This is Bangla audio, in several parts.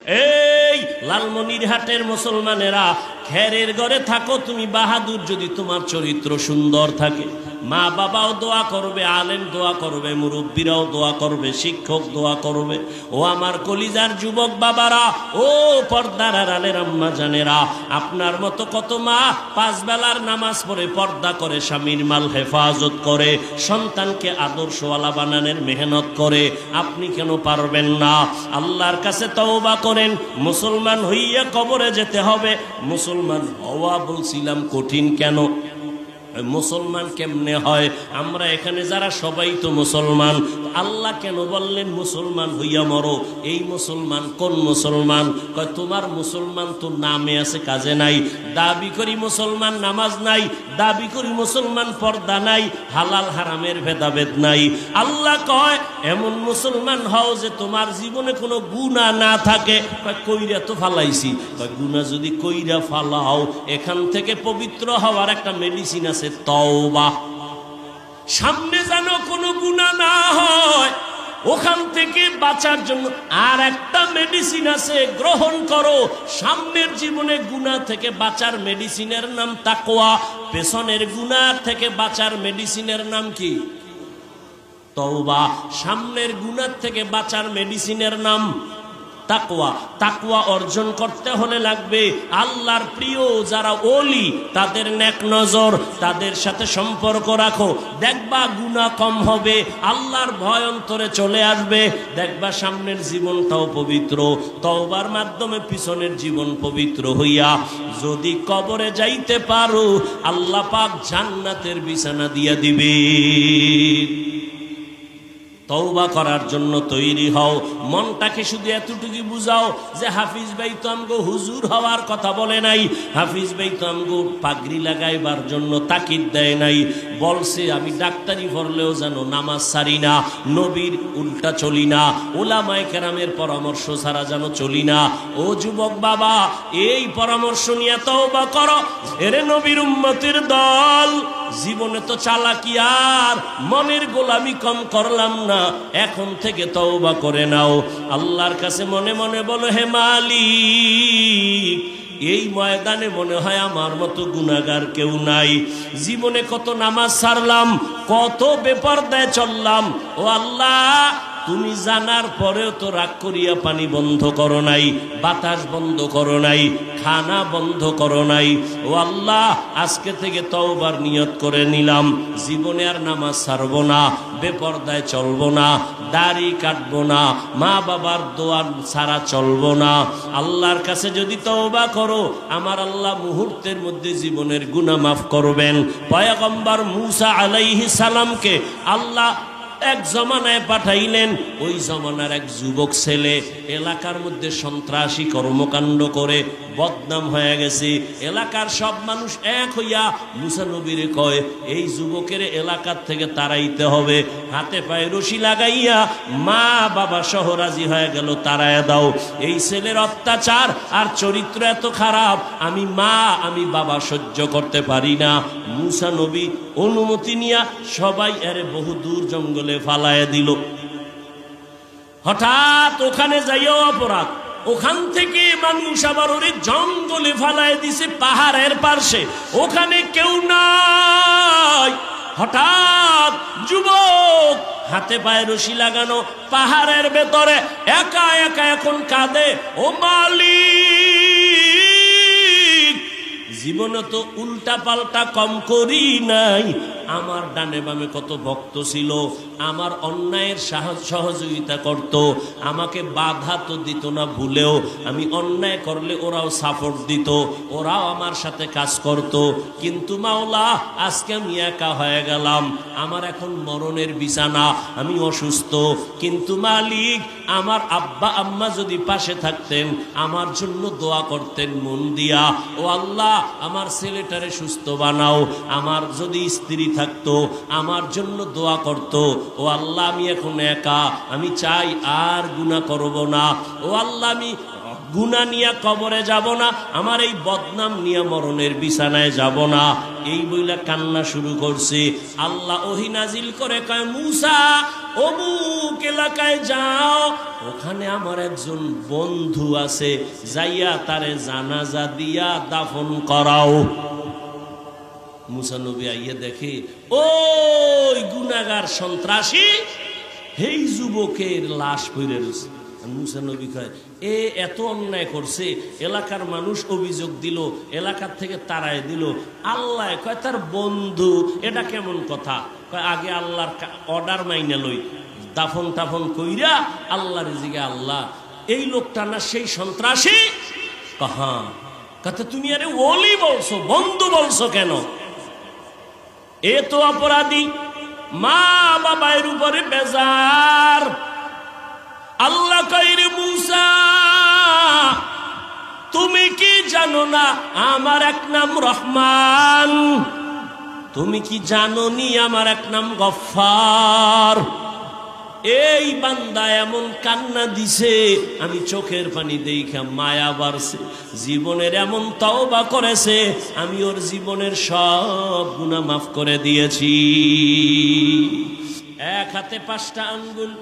এই লালমনিরহাটের মুসলমানেরা, খেরের ঘরে থাকো তুমি বাহাদুর, যদি তোমার চরিত্র সুন্দর থাকে, মা বাবাও দোয়া করবে, আলেম দোয়া করবে, মুরব্বীরাও দোয়া করবে, শিক্ষক দোয়া করবে। ও আমার কলিজার যুবক বাবারা, ও পর্দার আড়ালের আম্মা জানেরা, আপনার মতো কত মা 5 বেলার নামাজ পড়ে পর্দা করে, স্বামীর মাল হেফাজত করে, সন্তানকে আদর্শওয়ালা বানানোর মেহনত করে। আপনি কেন পারবেন না? আল্লাহর কাছে তওবা করেন। মুসলমান হইয়া কবরে যেতে হবে। মুসলমান হওয়া বলছিলাম কঠিন কেন? মুসলমান কেমনে হয়? আমরা এখানে যারা সবাই তো মুসলমান, আল্লাহ কেন বললেন মুসলমান হইয়া মরো? এই মুসলমান কোন মুসলমান? কয় তোমার মুসলমান তো নামে আছে, কাজে নাই। দাবি করি মুসলমান, নামাজ নাই। দাবি করি মুসলমান, পর্দা নাই, হালাল হারামের ভেদাভেদ নাই। আল্লাহ কয় এমন মুসলমান হও যে তোমার জীবনে কোনো গুনাহ না থাকে। কয় কইরা তো ফালাইছি। কয় গুনাহ যদি কইরা ফালাও, এখান থেকে পবিত্র হওয়ার একটা মেডিসিন আছে, তওবা। সামনে যেন কোনো গুনাহ না হয়, ওখান থেকে বাঁচার জন্য আর একটা মেডিসিন আছে, গ্রহণ করো। সামনের জীবনে গুনাহ থেকে বাঁচার মেডিসিনের নাম তাকওয়া। পেছনের গুনাহ থেকে বাঁচার মেডিসিনের নাম কি? তওবা। সামনের গুনাহ থেকে বাঁচার মেডিসিনের নাম তাকওয়া। তাকওয়া অর্জন করতে হলে লাগবে আল্লাহর প্রিয় যারা ওলি, তাদের নেক নজর, তাদের সাথে সম্পর্ক রাখো। দেখবা গুনাহ কম হবে, আল্লাহর ভয় অন্তরে চলে আসবে। দেখবা সামনের জীবনটাও পবিত্র। তওবার মাধ্যমে পিছনের জীবন পবিত্র হইয়া যদি কবরে যাইতে পারো, আল্লাহ পাক জান্নাতের বিছানা দিয়া দিবে। তওবা করার জন্য তৈরি হও। মনটাকে শুধু এতটুকু বুঝাও যে হাফিজ ভাই তো আমগো হুজুর হওয়ার কথা বলে নাই, হাফিজ ভাই তো আমগো পাগড়ি লাগাইবার জন্য তাকিদ দেয় নাই। বলছে আমি ডাক্তারি পড়লেও যেন নামাজ ছাড়ি না, নবীর উল্টা চলি না, ওলামায়ে কেরামের পরামর্শ ছাড়া যেন চলি না। ও যুবক বাবা, এই পরামর্শ নিয়ে তওবা করো। এরে নবীর উম্মতের দল, জীবনে তো চালাকি আর মনের গোলামি কম করলাম না, এখন থেকে তওবা করে নাও। আল্লাহর কাছে মনে মনে বলো, হে মালিক, এই ময়দানে মনে হয় আমার মতো গুনাহগার কেউ নাই। জীবনে কত নামাজ ছাড়লাম, কত বেপরদায় চললাম। ও আল্লাহ, তুমি জানার পরেও তো রাগ করিয়া পানি বন্ধ করো নাই, বাতাস বন্ধ করো নাই, খানা বন্ধ করো নাই। ও আল্লাহ, আজকে থেকে তওবার নিয়ত করে নিলাম, জীবনে আর নামাজ ছাড়বো না, বেপরদায় চলবো না, দাড়ি কাটবো না, মা বাবার দোয়া ছাড়া চলবো না। আল্লাহর কাছে যদি তওবা করো, আমার আল্লাহ মুহূর্তের মধ্যে জীবনের গুনাহ মাফ করবেন। পয়গম্বর মূসা আলাইহিস সালামকে আল্লাহ এক জমানায় পাঠাইলেন। ওই জমানার এক যুবক ছেলে এলাকার মধ্যে সন্ত্রাসী কর্মকাণ্ড করে বদনাম হয়ে গেছে। এলাকার সব মানুষ এক হইয়া মুসা নবীরে কয়, এই যুবকের এলাকার থেকে তাড়াইতে হবে। হাতে পায়ে রশি লাগাইয়া মা বাবা সহ রাজি হয়ে গেল, তাড়াইয়া দাও। এই ছেলের অত্যাচার আর চরিত্র এত খারাপ, আমি মা আমি বাবা সহ্য করতে পারি না। মুসা নবী অনুমতি নিয়া সবাই এরে বহু দূর জঙ্গলে ফালাইয়া দিল। হঠাৎ ওখানে যাইও অপরাধ, ওখান থেকে মানুষ আবার ওরে জঙ্গলে ফালায় দিছে, পাহাড়ের পার্শ্বে, ওখানে কেউ নাই। হঠাৎ যুবক হাতে পায়ে রশি লাগানো পাহাড়ের ভেতরে একা একা এখন কাঁদে, ও মালিক, জীবনে তো উল্টা পাল্টা কম করি নাই। আমার ডানে বামে কত ভক্ত ছিল, আমার অন্যায়ের সহযোগিতা করত, আমাকে বাধা তো দিত না ভুলেও। আমি অন্যায় করলে ওরাও সাপোর্ট দিত, ওরাও আমার সাথে কাজ করত। কিন্তু মাওলা, আজকে আমি একা হয়ে গেলাম, আমার এখন মরণের বিছানা, আমি অসুস্থ। কিন্তু মালিক, আমার আব্বা আম্মা যদি পাশে থাকতেন, আমার জন্য দোয়া করতেন মন দিয়া, ও আল্লাহ আমার ছেলেটারে সুস্থ বানাও। আমার যদি স্ত্রী থাকতো, আমার জন্য দোয়া করতো। ও আল্লাহ, আমি এখন একা, আমি চাই আর গুনাহ করব না। ও আল্লাহ, আমি গুনাহ নিয়ে কবরে যাব না, আমার এই বদনাম নিয়ে মরণের বিছানায় যাব না, এই বইলা কান্না শুরু করছে। আল্লাহ ওহী নাজিল করে কয়, মূসা অমুক এলাকায় যাও, ওখানে আমার একজন বন্ধু আছে, যাইয়া তারে জানাজা দিয়া দাফন করাও। মূসা নবী আইয়া দেখে ওই গুনাহগার সন্ত্রাসী এই যুবকের লাশ পড়ে রয়েছে। মূসা নবী কয়, এত অন্যায় করছে, এলাকার মানুষ অভিযোগ দিল, এলাকার থেকে তাড়ায় দিল, আল্লাহ কয় তার বন্ধু, এটা কেমন কথা? কয় আগে আল্লাহর অর্ডার মাইনা লই, দাফন টাফন কইরা আল্লাহর জিগে, আল্লাহ এই লোকটা না সেই সন্ত্রাসী? কাহা কথা, তুমি আরে ওলি বলছো, বন্ধু বলছো কেন? এ তো অপরাধী, মা বাবার উপরে বেজার। আল্লাহ কইরে, মূসা তুমি কি জানো না আমার এক নাম রহমান? তুমি কি জানো নি আমার এক নাম গফফার? এই বান্দা এমন কান্না দিছে, আমি চোখের পানি দেখা মায়া বাড়ছে, জীবনের এমন তওবা করেছে, আমি ওর জীবনের সব গুনাহ মাফ করে দিয়েছি। এক হাতে 5টা আঙ্গুল,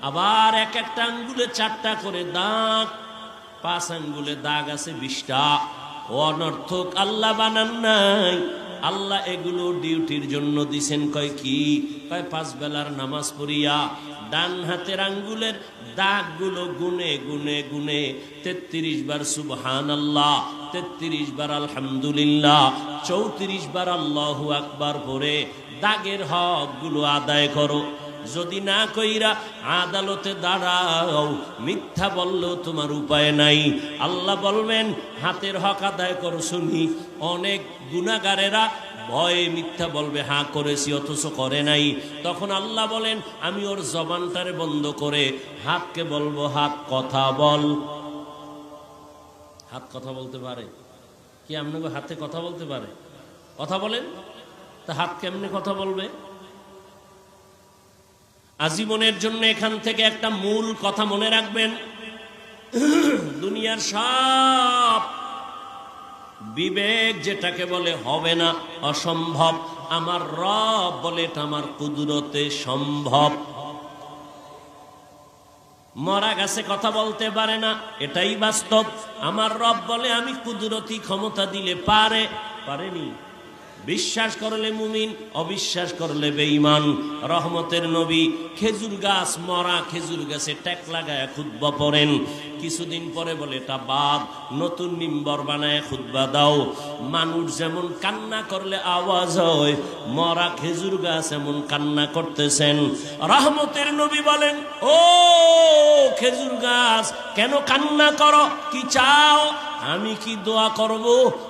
আবার এক একটা আঙ্গুলে 4টা করে দাগ, 5 আঙ্গুলে দাগ আছে 20টা। অনর্থক আল্লাহ বানান নাই, আল্লাহ এগুলো ডিউটির জন্য দিছেন। কয় কি? কয় 5 বেলার নামাজ পড়িয়া ডান হাতের আঙ্গুলের দাগগুলো গুনে গুনে গুনে 33 বার সুবহানাল্লাহ, 33 বার আলহামদুলিল্লাহ, 34 বার আল্লাহু আকবার পড়ে দাগের হকগুলো আদায় করো। যদি না কইরা আদালতে দাঁড়াও, মিথ্যা বললেও তোমার উপায় নাই। আল্লাহ বলবেন হাতের হক আদায় করো। শুনি অনেক গুনাহগারেরা ভয়ে মিথ্যা বলবে, হ্যাঁ করেছি, অথচ করে নাই। তখন আল্লাহ বলেন আমি ওর জবানটারে বন্ধ করে হাতকে বলবো, হাত কথা বল। হাত কথা বলতে পারে কি? আপনাকে হাতে কথা বলতে পারে? কথা বলেন। তা হাত কেমনে কথা বলবে? আজীবনের জন্য এখান থেকে একটা মূল কথা মনে রাখবেন, দুনিয়ার সব বিবেক যেটাকে বলে হবে না, অসম্ভব, আমার রব বলে এটা আমার কুদরতে সম্ভব। মরা গাছে কথা বলতে পারে না, এটাই বাস্তব। আমার রব বলে আমি কুদরতি ক্ষমতা দিলে পারে, পারেনি। বিশ্বাস করলে মুমিন, অবিশ্বাস করলে বেঈমান। রহমতের নবী খেজুর গাছ, মরা খেজুর গাছে ট্যাক লাগায় খুতবা পড়েন। কিছুদিন পরে বলে এটা বাদ, নতুন মিম্বর বানায় খুতবা দাও। মানুষ যেমন কান্না করলে আওয়াজ হয়, মরা খেজুর গাছ এমন কান্না করতেছেন। রহমতের নবী বলেন, ও খেজুর গাছ কেন কান্না করো? কি চাও? আমি কি দোয়া করব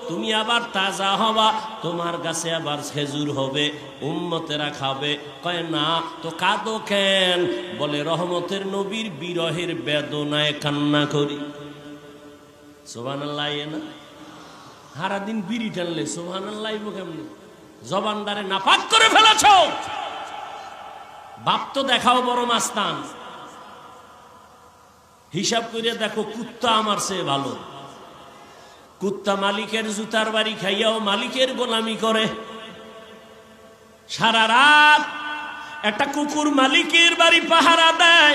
তুমি আবার তাজা হবা, তোমার কাছে আবার খেজুর হবে, উম্মতেরা খাবে? কয় না তো কাঁদো কেন? বলে রহমতের নবীর বিরহের বেদনায় কান্না করি। সুবহানাল্লাহ। না সারাদিন বিড়ি টানলে সুবহানাল্লাহ কেমনি? জবানদারে নাপাক করে ফেলেছ। বাপ তো দেখাও বড় মাস্তান, হিসাব করে দেখো কুত্তা আমার চেয়ে ভালো। কুত্তা মালিকের জুতার বাড়ি খাইয়াও মালিকের গোলামি করে। সারা রাত একটা কুকুর মালিকের বাড়ি পাহারা দেয়,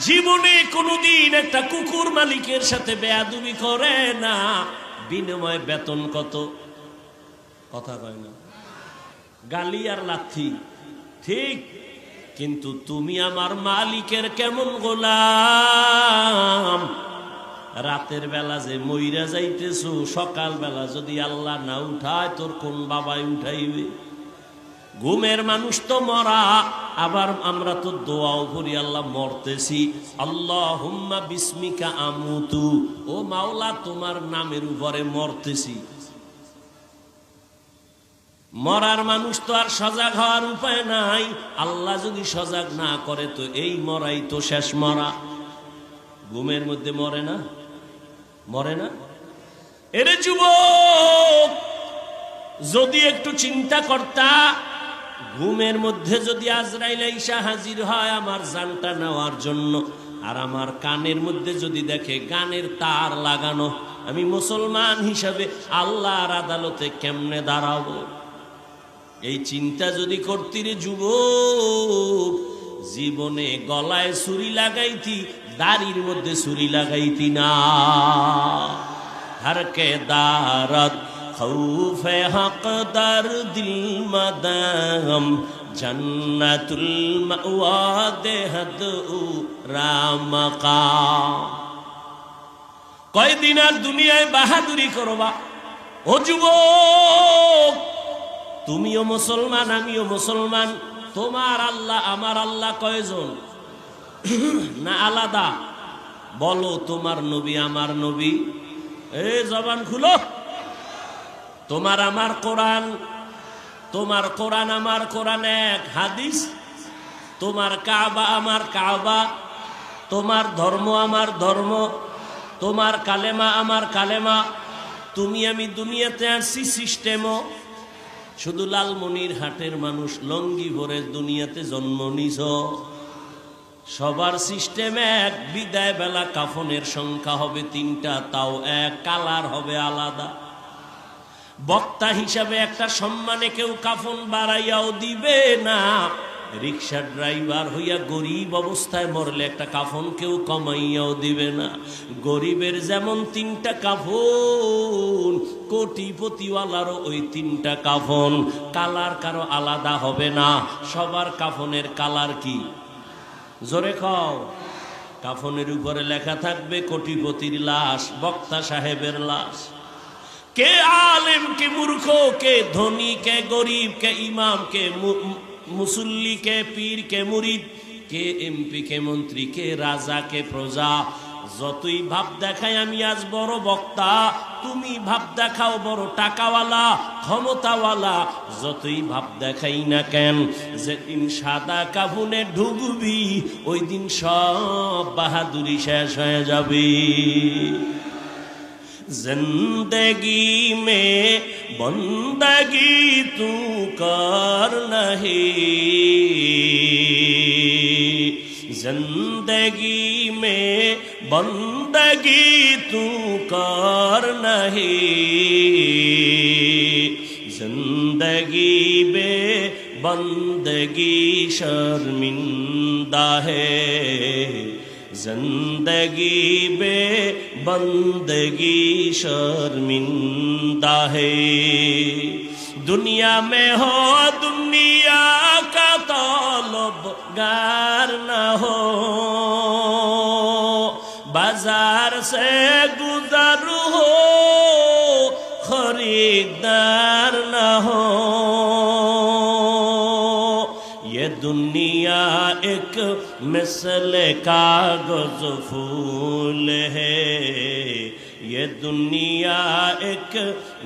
জীবনে কোনোদিন একটা কুকুর মালিকের সাথে বেয়াদবি করে না। বিনিময়ে বেতন কত? কথা কয় না, গালি আর লাথি। ঠিক, কিন্তু তুমি আমার মালিকের কেমন গোলাম? রাতের বেলা যে মইরা যাইতেছো, সকাল বেলা যদি আল্লাহ না উঠায় তোর কোন বাবাই উঠাইবে? ঘুমের মানুষ তো মরা, আবার আমরা তো দোয়াও করি আল্লাহ মরতেছি, আল্লাহুম্মা বিসমিকা আমুতু, ও মাওলা তোমার নামের উপরে মরতেছি। মরার মানুষ তো আর সজাগ হওয়ার উপায় নাই। আল্লাহ যদি সজাগ না করে তো এই মরাই তো শেষ মরা। ঘুমের মধ্যে মরে না? মরে না? এরে যুবক, যদি একটু চিন্তা করতা ঘুমের মধ্যে যদি আজরাইল আইসা হাজির হয় আমার জানটা নেওয়ার জন্য, আর আমার কানের মধ্যে যদি দেখে গানের তার লাগানো, আমি মুসলমান হিসাবে আল্লাহর আদালতে কেমনে দাঁড়াবো? এই চিন্তা যদি করতি রে যুবক, জীবনে গলায় ছুরি লাগাইতি, দাড়ির মধ্যে ছুরি লাগাইতি না। হরকে দারত খৌফে হক দার দিল মদাম জন্নতুল মাওয়া দেহদ রামকা। কয়দিন আর দুনিয়ায় বাহাদুরি করবা? ও যুবক, তুমিও মুসলমান আমিও মুসলমান, তোমার আল্লাহ আমার আল্লাহ কয়জন না আলাদা? বলো, তোমার নবী আমার নবী? জবান খুলো। তোমার আমার কোরআন, তোমার কোরআন আমার কোরআন এক হাদিস, তোমার কাবা আমার কাবা, তোমার ধর্ম আমার ধর্ম, তোমার কালেমা আমার কালেমা। তুমি আমি দুনিয়াতে আসছি সিস্টেমও, শুধু লালমনিরহাটের মানুষ লঙ্গি ভরে দুনিয়াতে জন্ম নিছ। সবার সিস্টেম এক, বিদায় বেলা কাফনের সংখ্যা হবে 3টা, তাও এক, কালার হবে আলাদা। বক্তা হিসাবে একটা সম্মানে কেউ কাফন বাড়াইয়াও দিবে না। রিক্সা ড্রাইভার হইয়া গরিব অবস্থায় মরলে একটা কাফন কেউ কমাইয়াও দিবে না। গরিবের যেমন 3টা কাফন, কোটিপতিওয়ালারও ওই 3টা কাফন, কালার কারো আলাদা হবে না। সবার কাফনের কালার কি? জোরে খাও। কাফনের উপরে লেখা থাকবে কোটিপতির লাশ, বক্তা সাহেবের লাশ। কে আলেম কে মূর্খ, কে ধনী কে গরিব, কে ইমাম কে মুসল্লি, কে পীর কে মুরিদ, কে এমপি কে মন্ত্রী, কে রাজা কে প্রজা। যতই ভাব দেখাই আমি আজ বড় বক্তা, তুমি ভাব দেখাও বড় টাকাওয়ালা ক্ষমতাওয়ালা, যতই ভাব দেখাই না কেন, যেদিন সাদা কাফনে ঢুকবি ওই দিন সব বাহাদুরি শেষ হয়ে যাবে। जिंदगी में बंदगी तू कर नहीं, जिंदगी में बंदगी तू कर नहीं, जिंदगी में बंदगी शर्मिंदा है, जिंदगी बे बंदगी शर्मिंदा है। दुनिया में हो दुनिया का तलबगार न हो, बाजार से गुजर हो खरीदार न हो। ये दुनिया एक मिसल कागज फूल है, ये दुनिया एक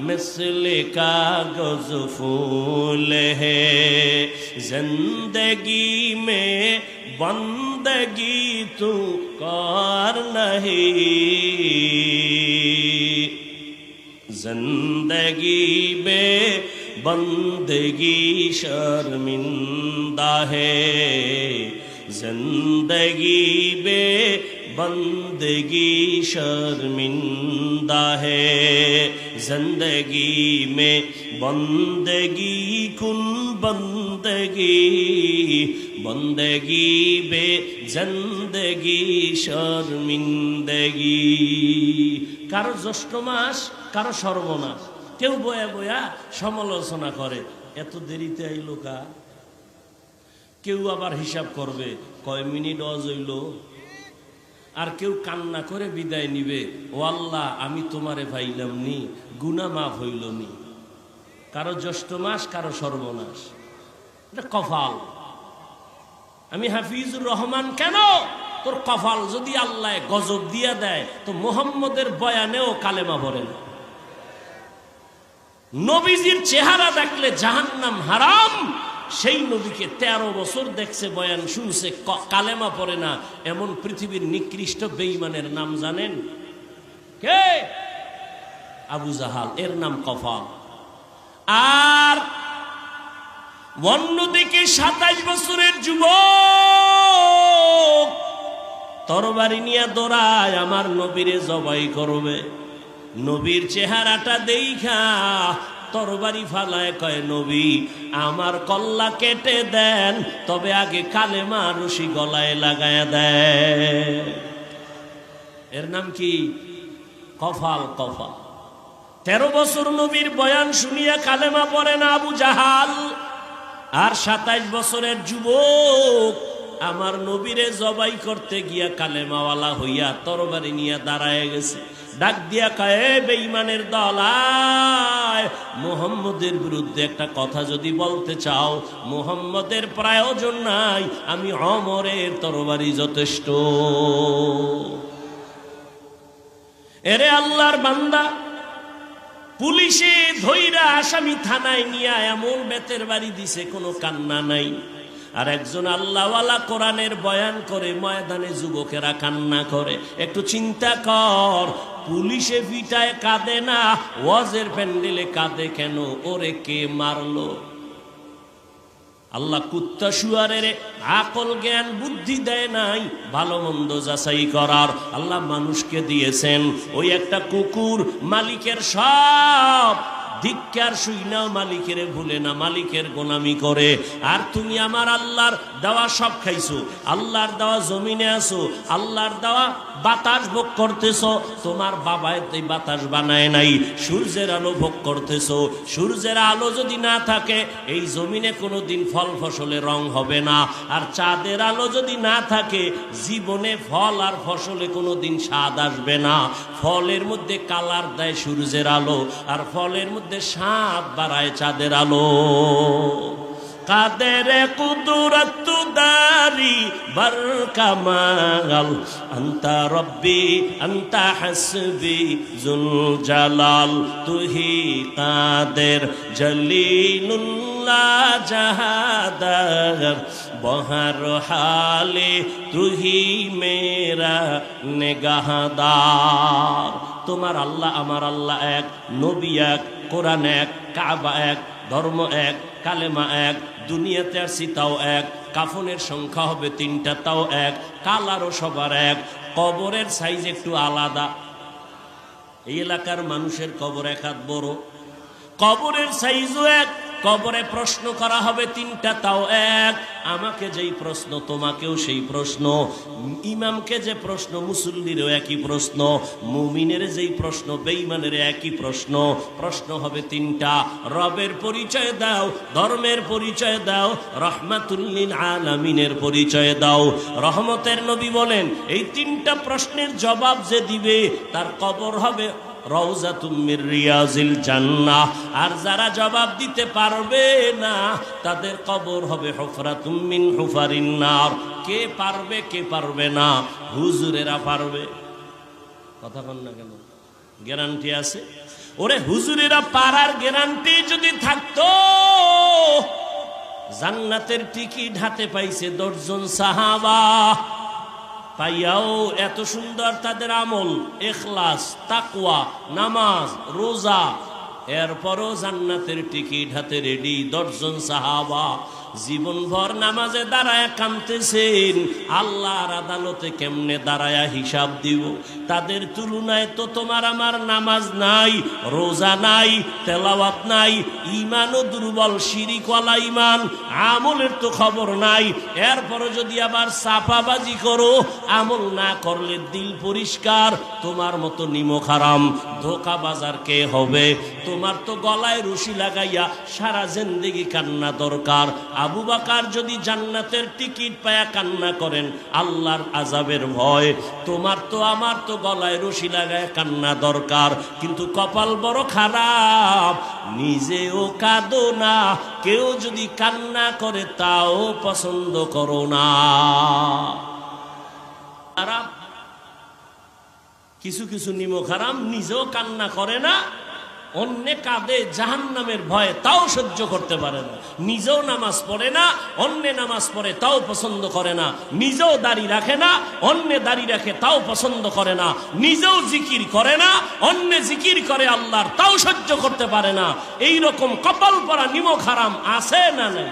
मिसल कागज फूल है, जिंदगी में बंदगी तू कर नहीं, जिंदगी में बंदगी शर्मिंदा है, जिंदगी बे बंदगी शर्मिंदा है। जिंदगी में बंदगी कुन बंदगी, बंदगी बे जिंदगी शर्मिंदगी। কারো জ্যৈষ্ঠ মাস, কারো সর্বনাশ। কেউ বয়া বয়া সমালোচনা করে, এত দেরিতে আইলো কা। কেউ আবার হিসাব করবে কয় মিনিট অজ হইল। আর কেউ কান্না করে বিদায় নিবে, ও আল্লাহ আমি তোমারে পাইলাম নি, গুনাহ মাফ হইল নি। কারো জ্যৈষ্ঠ মাস, কারো সর্বনাশ। এটা কপাল। আমি হাফিজুর রহমান কেন? তোর কপাল যদি আল্লাহ গজব দিয়া দেয় তো মুহাম্মদের বয়ানেও কালেমা ভরে না। নবীজির চেহারা দেখলে জাহান্নাম হারাম, সেই নবীকে 13 বছর দেখছে, বয়ান শুনছে, কালেমা পড়ে না, এমন পৃথিবীর নিকৃষ্ট বেঈমানের নাম জানেন কে? আবু জাহাল। এর নাম কফাল। আর অন্যদিকে 27 বছরের যুবক তরবারি নিয়ে দৌড়ায় আমার নবীরে জবাই করবে। নবীর চেহারাটা দেইখা তরবারি ফালায় কয়, নবী আমার কল্লা কেটে দেন, তবে আগে কালেমা রশি গলায় লাগায় দেন। এর নাম কি? কফাল। কফাল। 13 বছর নবীর বয়ান শুনিয়া কালেমা পড়ে না আবু জাহাল, আর 27 বছরের যুবক আমার নবীরে জবাই করতে গিয়া কালেমাওয়ালা হইয়া তরবারি নিয়ে দাঁড়ায় গেছে। ডাক দিয়া কয়, বেঈমানের দল, আয় মুহাম্মদের বিরুদ্ধে একটা কথা যদি বলতে চাও, মুহাম্মদের প্রয়োজন নাই, আমি ওমরের তরবারি যথেষ্ট। এরে আল্লাহর বান্দা, পুলিশে ধইরা আসামি থানায় নিয়ে এমন বেতের বাড়ি দিছে, কোনো কান্না নাই। আর একজন আল্লাহওয়ালা কোরআনের বয়ান করে ময়দানে যুবকেরা কান্না করে। একটু চিন্তা কর, পুলিশে পিটায় কাঁদে না, ওয়াজের প্যান্ডেলে কাঁদে কেন? ওরে কে মারলো? আল্লাহ কুত্তা শুয়ারের আকল জ্ঞান বুদ্ধি দেয় নাই ভালো মন্দ যাচাই করার। আল্লাহ মানুষকে দিয়েছেন। ওই একটা কুকুর মালিকের সব ধিক্কার শুইনাও মালিকের ভুলে না, মালিকের গোলামি করে। আর তুমি আমার আল্লাহর দেওয়া সব খাইছো, আল্লাহর দেওয়া জমিনে আছো, আল্লাহর দেওয়া বাতাস ভোগ করতেছো। তোমার বাবায় এই বাতাস বানায় নাই, সূর্যের আলো ভোগ করতেছো। সূর্যের আলো যদি না থাকে এই জমিনে কোনোদিন ফল ফসলে রং হবে না। আর চাঁদের আলো যদি না থাকে জীবনে ফল আর ফসলে কোনোদিন স্বাদ আসবে না। ফলের মধ্যে কালার দেয় সূর্যের আলো, আর ফলের মধ্যে স্বাদ বাড়ায় চাঁদের আলো। কাদের কুদরত দারি বর কামাল, আন্তা রব্বি আন্তা হাসবি জুল জালাল, তুহি কাদের জলিলুল্লাহ জাহাদার, বহর হালে তুহি মেরা নেগাহদার। তোমার আল্লাহ আমার আল্লাহ এক, নবী এক, কোরআন এক, কাবা এক, ধর্ম এক, কালেমা এক। দুনিয়াতে আসছি তাও এক, কাফনের সংখ্যা হবে 3টা তাও এক, কালারও সবার এক, কবরের সাইজ একটু আলাদা। এই এলাকার মানুষের কবর এক হাত বড়, কবরের সাইজও এক। কবরে প্রশ্ন করা হবে 3টা তাও এক। আমাকে যেই প্রশ্ন তোমাকেও সেই প্রশ্ন, ইমামকে যে প্রশ্ন মুসল্লিরও একই প্রশ্ন, মুমিনের যেই প্রশ্ন বেঈমানের একই প্রশ্ন। প্রশ্ন হবে 3টা। রবের পরিচয় দাও, ধর্মের পরিচয় দাও, রহমাতুল লিল আলামিনের পরিচয় দাও। রহমতের নবী বলেন, এই 3টা প্রশ্নের জবাব যে দিবে তার কবর হবে রওজাতুম মির রিয়াজিল জান্নাহ। আর যারা জবাব দিতে পারবে না তাদের কবর হবে হুফরাতুম মিন হুফারিন নার। কে পারবে কে পারবে না? হুজুরেরা পারবে। কথা বল না কেন? গ্যারান্টি আছে? ওরে হুজুরেরা পারার গ্যারান্টি যদি থাকতো, জান্নাতের টিকিট হাতে পাইছে 10 জন সাহাবা, পাইয়াও এত সুন্দর তাদের আমল, ইখলাস, তাকওয়া, নামাজ, রোজা, এরপরও জান্নাতের টিকিট হাতে রেডি 10 জন সাহাবা। জীবনভর নামাজে দাঁড়ায় কাঁদতেছেন, আল্লাহর আদালতে কেমনে দাঁড়ায়া হিসাব দিব? তাদের তুলনায় তো তোমার আমার নামাজ নাই, রোজা নাই, তেলাওয়াত নাই, ইমানও দুর্বল, শিরিকওয়ালা ইমান, আমলের তো খবর নাই। এরপরও যদি আবার চাপাবাজি করো, আমল না করলে দিল পরিষ্কার, তোমার মতো নিমক হারাম ধোকাবাজার কে হবে? তোমার তো গলায় রশি লাগাইয়া সারা জিন্দেগি কান্না দরকার। আবু বকর যদি জান্নাতের টিকিট পায়া কান্না করেন আল্লাহর আযাবের ভয়, তোমার তো আমার তো গলায় রশি লাগায় কান্না দরকার। কিন্তু কপাল বড় খারাপ, নিজেও কাঁদো না, কেউ যদি কান্না করে তাও পছন্দ করো না। কিছু কিছু নিমক হারাম নিজেও কান্না করে না, অন্যে কাঁদে জাহান্নামের ভয়ে তাও সহ্য করতে পারে না। নিজেও নামাজ পড়ে না, অন্যে নামাজ পড়ে তাও পছন্দ করে না। নিজেও দাড়ি রাখে না, অন্যে দাড়ি রাখে তাও পছন্দ করে না। নিজেও জিকির করে না, অন্যে জিকির করে আল্লাহর তাও সহ্য করতে পারে না। এই রকম কপাল পরা নিমক হারাম আছে না নাই?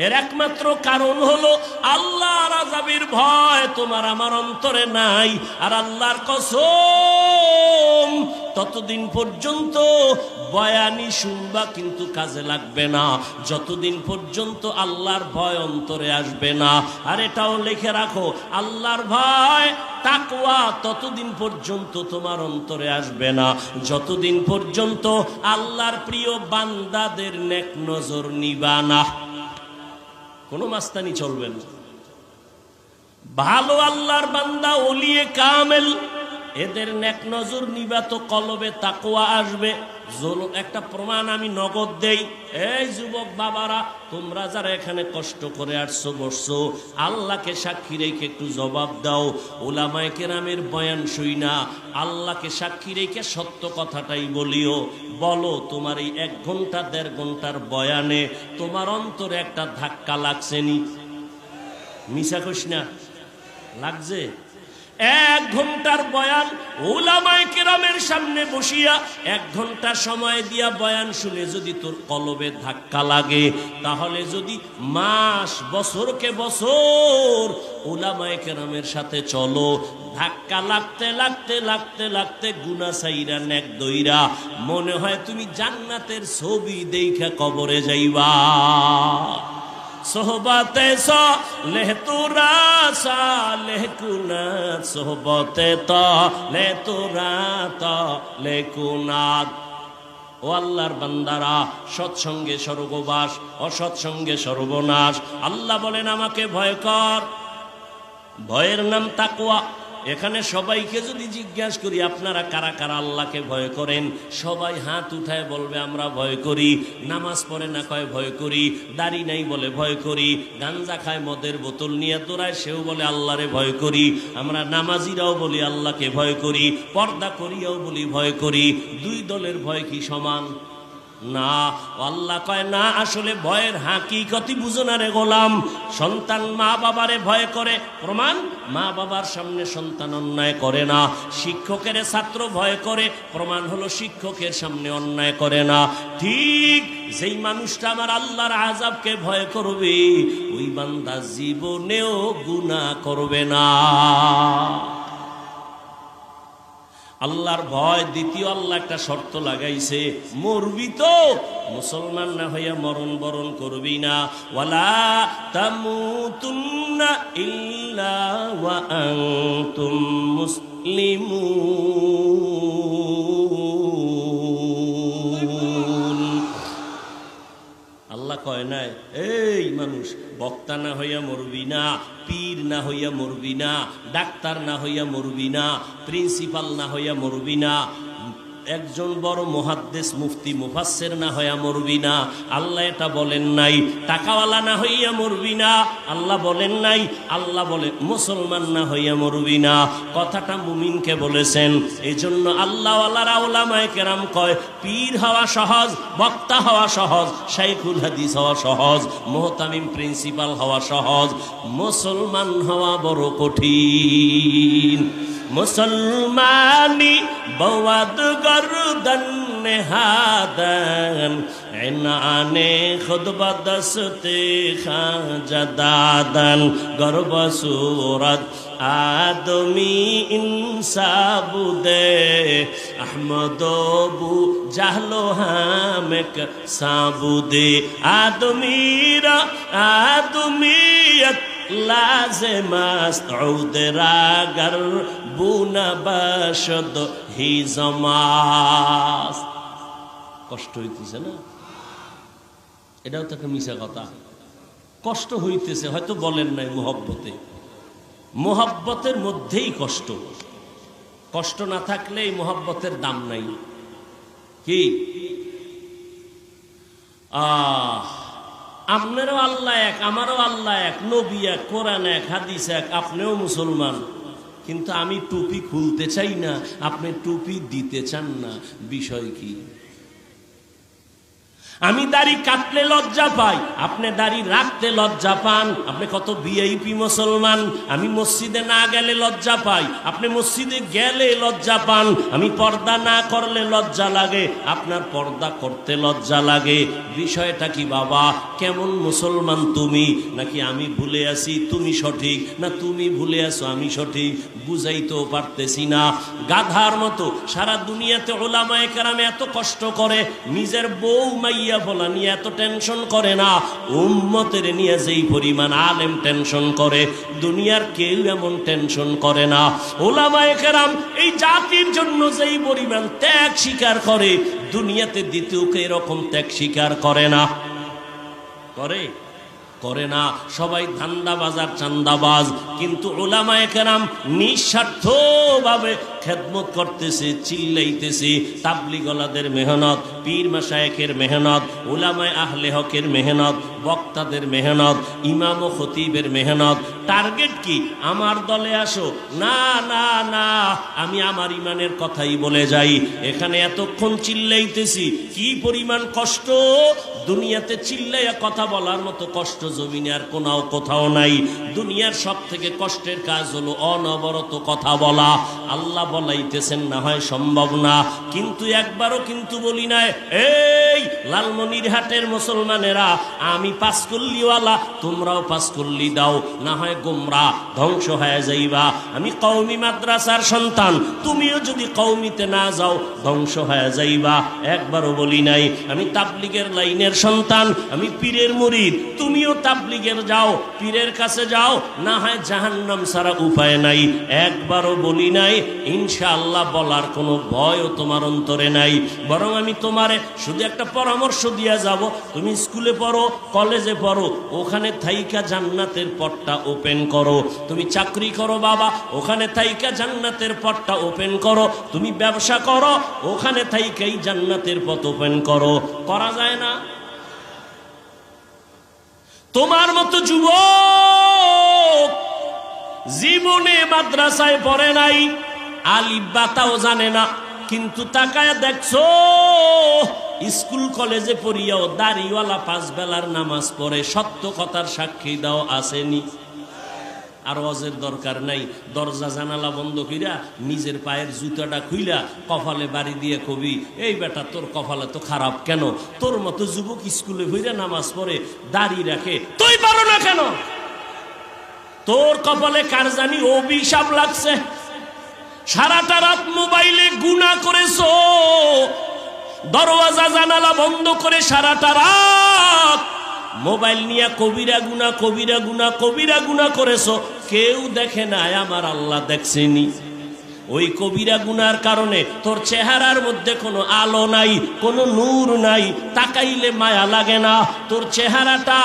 এর একমাত্র কারণ হলো আল্লাহর আযাবের ভয় তোমার আমার অন্তরে নাই। আর আল্লাহর কসম, ততদিন পর্যন্ত বয়ানি শুনবা কিন্তু কাজে লাগবে না, যতদিন পর্যন্ত আল্লাহর ভয় অন্তরে আসবে না। আর এটাও লিখে রাখো, আল্লাহর ভয় তাকওয়া ততদিন পর্যন্ত তোমার অন্তরে আসবে না যতদিন পর্যন্ত আল্লাহর প্রিয় বান্দাদের নেক নজর নিবা না। কোনো মাস্তানি চলবে না। ভালো আল্লাহর বান্দা ওলিয়ে কামেল, এদের নেক নজর নিবা তো কলবে তাকওয়া আসবে। একটা প্রমাণ আমি নগদ দেই। এই যুবক বাবারা, তোমরা যারা এখানে কষ্ট করে আসছো বসছো, আল্লাহকে সাক্ষী রেখে একটু জবাব দাও। উলামায়ে কেরামের বয়ান শুইনা আল্লাহকে সাক্ষী রেখে সত্য কথাটাই বলিও। বলো, তোমার এই 1 ঘন্টা 1.5 ঘন্টার বয়ানে তোমার অন্তরে একটা ধাক্কা লাগছে নি? মিছা কইস না, লাগছে? 1 ঘন্টার বয়ান উলামায়ে কেরামের সামনে বসিয়া 1 ঘন্টা সময় দিয়া বয়ান শুনে যদি তোর কলবে ধাক্কা লাগে, তাহলে যদি মাস বছরকে বছর উলামায়ে কেরামের সাথে চলো, ধাক্কা লাগতে লাগতে লাগতে লাগতে গুনাহ সাইরা নেক দইরা মনে হয় তুমি জান্নাতের ছবি দেইখা কবরে যাইবা। সোহবতে সালেহ তোরা সালেহ কুনাত, সোহবতে তালে তোরা তালে কুনাত। ও আল্লাহর বান্দারা, সৎসঙ্গে স্বর্গবাস, অসৎসঙ্গে সর্বনাশ। আল্লাহ বলেন আমাকে ভয় কর। ভয়ের নাম তাকওয়া। এখানে সবাইকে যদি জিজ্ঞাসা করি আপনারা কারা কারা আল্লাহকে ভয় করেন, সবাই হাত উঠায় বলবে আমরা ভয় করি। নামাজ পড়ে না কয় ভয় করি, দাড়ি নাই বলে ভয় করি, গাঞ্জা খায় মদের বোতল নিয়ে দৌড়ায় সেও বলে আল্লাহরে ভয় করি। আমরা নামাজিরাও বলি আল্লাহকে ভয় করি, পর্দা করিয়াও বলি ভয় করি। 2 দলের ভয় কি সমান? না। আল্লাহ কয় না, আসলে ভয়ের হাকিকতই বুঝো না রে গোলাম। সন্তান মা বাবারে ভয় করে, প্রমাণ মা বাবার সামনে সন্তান অন্যায় করে না। শিক্ষকের ছাত্র ভয় করে, প্রমাণ হলো শিক্ষকের সামনে অন্যায় করে না। ঠিক যেই মানুষটা আমার আল্লাহর আযাবকে ভয় করবে, ওই বান্দা জীবনেও গুনাহ করবে না। আল্লাহর ভয় দ্বিতীয় আল্লাহ একটা শর্ত লাগাইছে, মরবি তো মুসলমান না হইয়া মরণ বরণ করবি না। ওয়ালা তামুতুন্না ইল্লা ওয়া আনতুম মুসলিমুন। আল্লাহ কয় নাই এই মানুষ বক্তা না হইয়া মরবি না, পীর না হইয়া মরবি না, ডাক্তার না হইয়া মরবি না, প্রিন্সিপাল না হইয়া মরবি না, একজন বড় মুহাদ্দিস মুফতি মুফাসসির না হইয়া মরবি না। আল্লাহ এটা বলেন নাই। টাকাওয়ালা না হইয়া মরবি না, আল্লাহ বলেন নাই। আল্লাহ বলে মুসলমান না হইয়া মরবি না। কথাটা মুমিনকে বলেছেন। এই জন্য আল্লাহওয়ালারা উলামায়ে কেরাম কয় পীর হওয়া সহজ, বক্তা হওয়া সহজ, শাইখুল হাদিস হওয়া সহজ, মুহতামিম প্রিন্সিপাল হওয়া সহজ, মুসলমান হওয়া বড় কঠিন। মুসলমানি বওয়াদ গরদন নেহাদন এনানে খুদবা দস্তে খাজাদাদন গর্ব সুরত আদমি ইনসাবুদে আহমদবু জাহলো হামেক সাবুদে আদমিরা আদমিয়ত লাজেমাস্ত উদরাগর বুনাবাশদ হিজমাস। কষ্ট হইতেছে না? এটাও তো একটা মিছা কথা। কষ্ট হইতেছে, হয়তো বলেন নাই মুহব্বতে। মুহব্বতের মধ্যেই কষ্ট। কষ্ট না থাকলে এই মুহব্বতের দাম নাই। কি আপনারও আল্লাহ এক, আমারও আল্লাহ এক, নবী এক, কোরআন এক, হাদিস এক, আপনিও মুসলমান, কিন্তু আমি টুপি খুলতে চাই না, আপনি টুপি দিতে চান না। বিষয় কি? আমি দাড়ি কাটলে লজ্জা পাই, আপনি দাড়ি রাখতে লজ্জা পান। আপনি কত ভিআইপি মুসলমান। আমি মসজিদে না গেলে লজ্জা পাই, আপনি মসজিদে গেলে লজ্জা পান। আমি পর্দা না করলে লজ্জা লাগে, আপনার পর্দা করতে লজ্জা লাগে। বিষয়টা কি বাবা? কেমন মুসলমান তুমি? নাকি আমি ভুলে আছি তুমি সঠিক, না তুমি ভুলে আছো আমি সঠিক? বুঝাইতেও পারতেছি না। গাধার মতো সারা দুনিয়াতে ওলামায়ে কেরাম এত কষ্ট করে, নিজের বউ মাইয়া বলা নিয়ে এত টেনশন করে না। উম্মতের নিয়ে যেই পরিমাণ আলেম টেনশন করে, দুনিয়ার কেউ এমন টেনশন করে না। ওলামায়ে কেরাম এই জাতির জন্য যেই পরিমাণ ত্যাগ স্বীকার করে, দুনিয়াতে দ্বিতীয় কেউ এরকম ত্যাগ স্বীকার করে না। করে না। সবাই ধান্দাবাজ আর চান্দাবাজ, কিন্তু উলামায়ে কেরাম নিঃস্বার্থভাবে খেদমত করতেছে, চিল্লাইতেছে। তাবলীগওয়ালাদের মেহনত, পীর মাশায়েখের মেহনত, উলামায়ে আহলে হকের মেহনত, বক্তাদের মেহনত, ইমাম ও খতিবের মেহনত। টার্গেট কি? আমার দলে আসো। না না না, আমি আমার ইমানের কথাই বলে যাই। এখানে এতক্ষণ চিল্লাইতেছি, কি পরিমাণ কষ্ট! দুনিয়াতে চিল্লাইয়া কথা বলার মতো কষ্ট জমিনে আর কোথাও নাই। দুনিয়ার সব থেকে কষ্টের কাজ হলো অনবরত কথা বলা। আল্লাহ বলাইতেছেন না হয় সম্ভব না, কিন্তু একবারও কিন্তু বলি নাই, এই লালমনিরহাটের মুসলমানেরা, আমি পাঁচকল্লিওয়ালা, তোমরাও পাঁচকল্লি দাও, না হয় গোমরা ধ্বংস হয়ে যাইবা। আমি কওমি মাদ্রাসার সন্তান, তুমিও যদি কওমিতে না যাও ধ্বংস হয়ে যাইবা। একবারও বলি নাই আমি তাবলীগের লাইনের সন্তান, আমি পীরের মুরিদ, তুমিও তাবলীগের যাও, পীরের কাছে যাও, না হয় জাহান্নাম ছাড়া উপায় নাই। একবারও বলি নাই। ইনশাআল্লাহ বলার কোনো ভয়ও তোমার অন্তরে নাই। বরং আমি তোমারে শুধু একটা পরামর্শ দিয়া যাব, তুমি স্কুলে পড়ো, কলেজে পড়ো, ওখানে থাইকা জান্নাতের পথটা ওপেন করো। তুমি চাকরি করো বাবা, ওখানে থাইকা জান্নাতের পথটা ওপেন করো। তুমি ব্যবসা করো, ওখানে থাইকাই জান্নাতের পথ ওপেন করো। করা যায় না? তোমার মতো যুবক জীবনে মাদ্রাসায় পড়ে নাই, আলিফ বাতাও জানে না, কিন্তু তাকায় দেখছো স্কুল কলেজে পড়িয়াও দাড়িওয়ালা 5 বেলার নামাজ পড়ে। সত্য কথার সাক্ষী দাও, আসেনি? আর ওয়াজের দরকার নাই। দরজা জানালা বন্ধ কইরা নিজের পায়ের জুতাটা খুইলা কপালে বাড়ি দিয়ে কবি, এই বেটা তোর কপালে তো খারাপ কেন? তোর মতো যুবক স্কুলে ভইরা নামাজ পড়ে, দাড়ি রাখে, তুই পারো না কেন? তোর কপালে কার জানি অভিশাপ লাগছে। সারাটা রাত মোবাইলে গুনাহ করেছো, দরওয়াজা জানালা বন্ধ করে সারাটা রাত মোবাইল নিয়ে কবিরা গুনাহ করেছো। কেউ দেখে নাই, আমার আল্লাহ দেখছেনি। ওই কবিরা গুনার কারণে তোর চেহারার মধ্যে কোনো আলো নাই, কোনো নূর নাই, তাকাইলে মায়া লাগে না। তোর চেহারাটা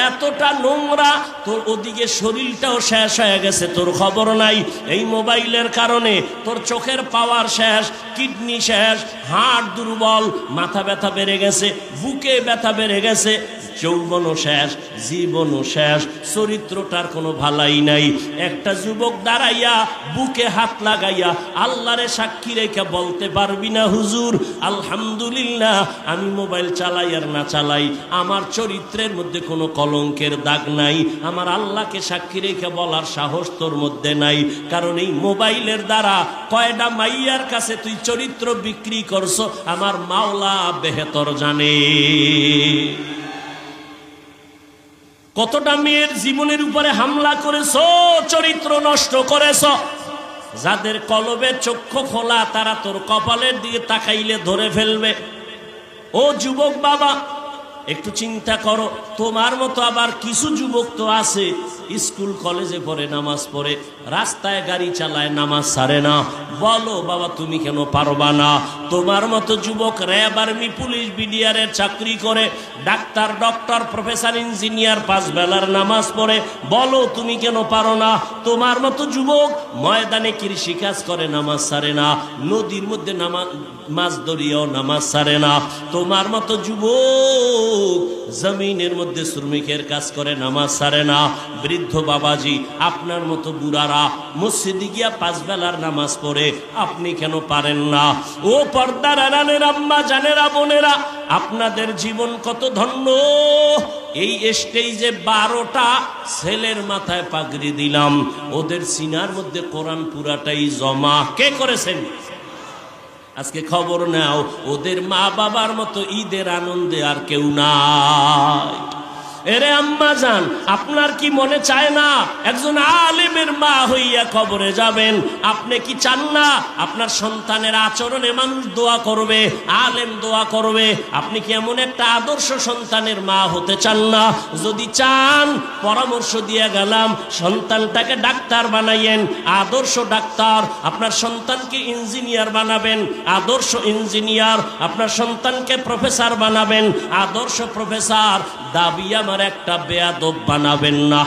এতটা নোংরা, তোর ওদিকে শরীরটাও শেষ হয়ে গেছে, তোর খবর নাই। এই মোবাইলের কারণে তোর চোখের পাওয়ার শেষ, কিডনি শেষ, হাড় দুর্বল, মাথা ব্যথা বেড়ে গেছে, বুকে ব্যথা বেড়ে গেছে, যৌবনও শেষ, জীবনও শেষ, চরিত্রটার কোনো ভালাই নাই। একটা যুবক দাঁড়াইয়া বুকে হাত লাগাইয়া আল্লাহরে সাক্ষী রেখে বলতে পারবি না, হুজুর আলহামদুলিল্লাহ, আমি মোবাইল চালাই আর না চালাই, আমার চরিত্রের মধ্যে কোনো কলঙ্কের দাগ নাই। আমার আল্লাহকে সাক্ষী রেখে বলার সাহস তোর মধ্যে নাই। কারণ এই মোবাইলের দ্বারা কয়টা মাইয়ার কাছে তুই চরিত্র বিক্রি করছো, আমার মাওলা বেহেতর জানে। কতটা মেয়ের জীবনের উপরে হামলা করেছো, চরিত্র নষ্ট করেছো। যাদের কলবে চক্ষু খোলা, তারা তোর কপালের দিকে তাকাইলে ধরে ফেলবে। ও যুবক বাবা, একটু চিন্তা করো। তোমার মতো আবার কিছু যুবক তো আছে, স্কুল কলেজে পড়ে, নামাজ পড়ে, রাস্তায় গাড়ি চালায়, নামাজ ছাড়ে না। বলো বাবা, তুমি কেন পারবা না? তোমার মতো যুবক র্যাব, আর্মি, পুলিশ, বিডিআরের চাকরি করে, ডাক্তার, ডক্টর, প্রফেসর, ইঞ্জিনিয়ার, 5 বেলার নামাজ পড়ে। বলো তুমি কেন পারো না? তোমার মতো যুবক ময়দানে কৃষিকাজ করে, নামাজ ছাড়ে না। নদীর মধ্যে মাছ ধরিয়াও নামাজ ছাড়ে না। তোমার মতো যুবক জমিনের মধ্যে শ্রমিকের কাজ করে, নামাজ ছাড়ে না। বৃদ্ধ বাবাজি, আপনার মতো বুড়ারা মসজিদে গিয়া 5 বেলার নামাজ পড়ে, আপনি কেন পারেন না? ও পর্দার আড়ালের আম্মা জানেরা, বোনেরা, আপনাদের জীবন কত ধন্য। এই স্টেজে 12টা ছেলের মাথায় পাগড়ি দিলাম, ওদের সিনার মধ্যে কোরআন পুরাটাই জমা। কে করেছেন? আজকে খবর নাও, ওদের মা বাবার মতো ঈদের আনন্দে আর কেউ নাই। এরে আম্মা জান, আপনার কি মনে চায় না একজন আলেমের মা হইয়া কবরে যাবেন? আপনি কি চান না আপনার সন্তানের আচরণে মানুষ দোয়া করবে, আলেম দোয়া করবে? আপনি কি এমন একটা আদর্শ সন্তানের মা হতে চান না? যদি চান, পরামর্শ দিয়ে গেলাম, সন্তানটাকে ডাক্তার বানাইয়েন, আদর্শ ডাক্তার। আপনার সন্তানকে ইঞ্জিনিয়ার বানাবেন, আদর্শ ইঞ্জিনিয়ার। আপনার সন্তানকে প্রফেসর বানাবেন, আদর্শ প্রফেসর। দাবি আমার একটা বেয়াদব বানাবেন না।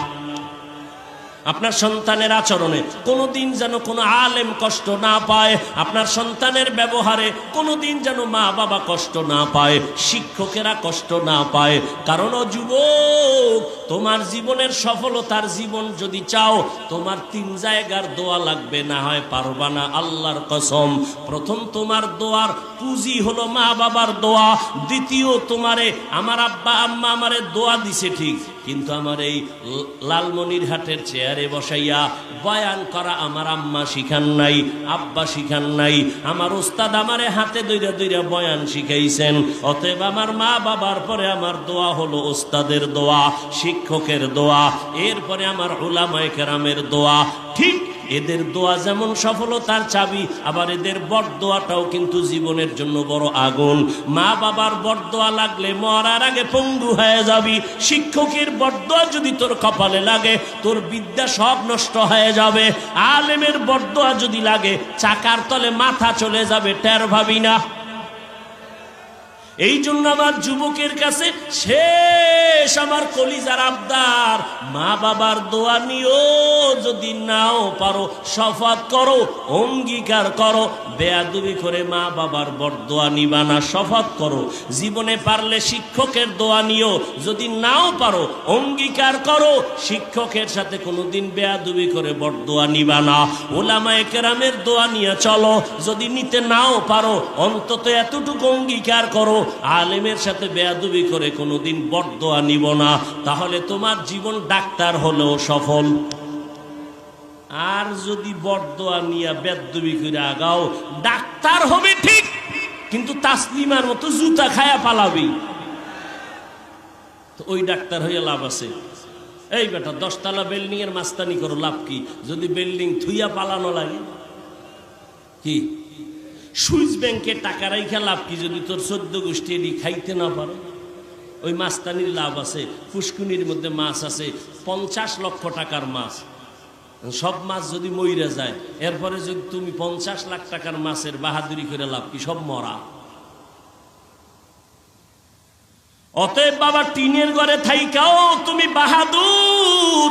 আপনার সন্তানের আচরণে কোনোদিন যেন কোনো আলেম কষ্ট না পায়, আপনার সন্তানের ব্যবহারে কোনোদিন যেন মা বাবা কষ্ট না পায়, শিক্ষকেরা কষ্ট না পায়। কারণ ও যুবক, তোমার জীবনের সফলতার জীবন যদি চাও, তোমার 3 জায়গার দোয়া লাগবে, না হয় পারবা না। আল্লাহর কসম, প্রথম তোমার দোয়ার পুঁজি হলো মা বাবার দোয়া। দ্বিতীয়, তোমারে আমার আব্বা আম্মা আমারে দোয়া দিছে ঠিক, কিন্তু আমার এই লালমনিরহাটের চেয়ারে বসাইয়া বয়ান করা আমার আম্মা শিখান নাই, আব্বা শিখান নাই। আমার উস্তাদ আমারে হাতে দইরা দইরা বয়ান শিখাইছেন। অতএব আমার মা বাবার পরে আমার দোয়া হলো উস্তাদের দোয়া, শিক্ষকের দোয়া, এরপরে আমার উলামায়ে কেরামের দোয়া। ঠিক এদের দোয়া যেমন সফলতার চাবি, আবার এদের বরদোয়াটাও কিন্তু জীবনের জন্য বড় আগুন। মা বাবার বরদোয়া লাগলে মরার আগে পঙ্গু হয়ে যাবি। শিক্ষকের বরদোয়া যদি তোর কপালে লাগে, তোর বিদ্যা সব নষ্ট হয়ে যাবে। আলেমের বরদোয়া যদি লাগে, চাকার তলে মাথা চলে যাবে, টের ভাবি না। এই জন্য আমার যুবকের কাছে শেষ আমার কলিজার আবদার, মা বাবার দোয়া নিও। যদি নাও পারো, শপথ করো, অঙ্গীকার করো, বেয়াদবি করে মা বাবার বরদোয়া নিবা না, শপথ করো। জীবনে পারলে শিক্ষকের দোয়া নিও, যদি নাও পারো অঙ্গীকার করো, শিক্ষকের সাথে কোনোদিন বেয়াদবি করে বরদোয়া নিবা না। উলামায়ে কেরামের দোয়া নিয়ে চলো। যদি নিতে নাও পারো, অন্তত এতটুকু অঙ্গীকার করো, আলেমের সাথে বেয়াদবি করে কোনোদিন বরদোয়া নিব না। তাহলে তোমার জীবন ডাক্তার হলেও সফল। আর যদি বরদোয়া নিয়ে বেয়াদবি করে আগাও, ডাক্তার হবে ঠিক, কিন্তু তাসলিমার মতো জুতা খায়া পালাবি, তো ওই ডাক্তার হইয়া লাভ আছে? এই বেটা, 10 তলা বিল্ডিং এর মাস্তানি করো, লাভ কি যদি বিল্ডিং থুইয়া পালানো লাগে? কি সুইস ব্যাংকে টাকা রাইখা লাভ কি যদি তোর 14 গোষ্ঠী এটি খাইতে না পারো? ওই মাস্তানির লাভ আছে। পুষ্কুনির মধ্যে মাছ আছে 50 লক্ষ টাকার মাছ, সব মাছ যদি মইরা যায়, এরপরে যদি তুমি 50 লাখ টাকার মাছের বাহাদুরি করে লাভ কি? সব মরা। অতএব বাবা, টিনের ঘরে থাইকাও তুমি বাহাদুর,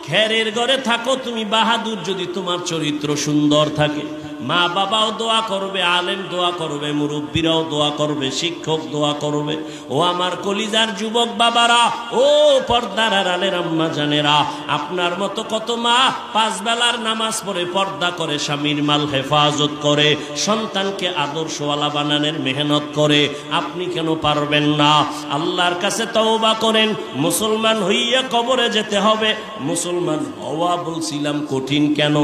খেরের ঘরে থাকো তুমি বাহাদুর যদি তোমার চরিত্র সুন্দর থাকে। মা বাবাও দোয়া করবে, আলেম দোয়া করবে, মুরব্বীরাও দোয়া করবে, শিক্ষক দোয়া করবে। ও আমার কলিজার যুবক বাবারা, ও পর্দার আড়ালের আম্মা জানেরা, আপনার মতো কত মা 5 বেলার নামাজ পড়ে, পর্দা করে, স্বামীর মাল হেফাজত করে, সন্তানকে আদর্শওয়ালা বানানোর মেহনত করে। আপনি কেন পারবেন না? আল্লাহর কাছে তওবা করেন। মুসলমান হইয়া কবরে যেতে হবে। মুসলমান হওয়া বলছিলাম কঠিন কেন?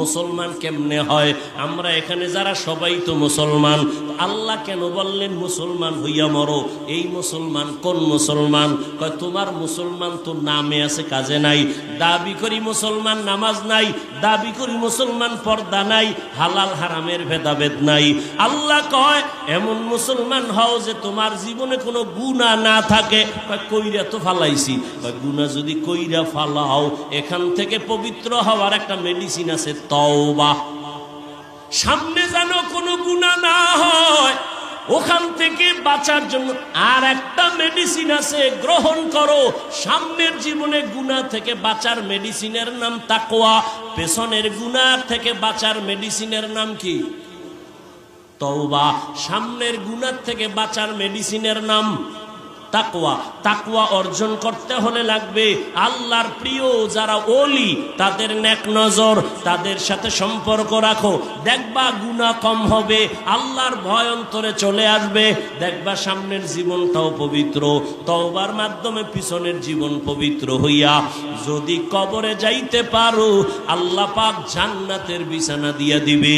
মুসলমান কেমনে হয়? আমরা এখানে যারা সবাই তো মুসলমান, আল্লাহ কেন বললেন মুসলমান হইয়া মরো? এই মুসলমান কোন মুসলমান? কয় তোমার মুসলমান তো নামে আছে, কাজে নাই। দাবি করি মুসলমান, নামাজ নাই। দাবি করি মুসলমান, পর্দা নাই, হালাল হারামের ভেদাভেদ নাই। আল্লাহ কয় এমন মুসলমান হও যে তোমার জীবনে কোনো গুনাহ না থাকে। কয় কইরা তো ফালাইছি। কয় গুনাহ যদি কইরা ফালাও, এখান থেকে পবিত্র হওয়ার একটা মেডিসিন আছে, তওবা। সামনে যেন কোনো গুনাহ না হয়, ওখান থেকে বাঁচার জন্য আর একটা মেডিসিন আছে, গ্রহণ করো। সামনের জীবনে গুনাহ থেকে বাঁচার মেডিসিনের নাম তাকওয়া। পেছনের গুনাহ থেকে বাঁচার মেডিসিনের নাম কি? তওবা। সামনের গুনাহ থেকে বাঁচার মেডিসিনের নাম তাকওয়া। তাকওয়া অর্জন করতে হলে লাগবে আল্লাহর প্রিয় যারা ওলি তাদের নেক নজর, তাদের সাথে সম্পর্ক রাখো। দেখবা গুনাহ কম হবে, আল্লাহর ভয় অন্তরে চলে আসবে। দেখবা সামনের জীবনটাও পবিত্র, তওবার মাধ্যমে পিছনের জীবন পবিত্র হইয়া যদি কবরে যাইতে পারো আল্লাহ পাক জান্নাতের বিছানা দিয়া দিবে।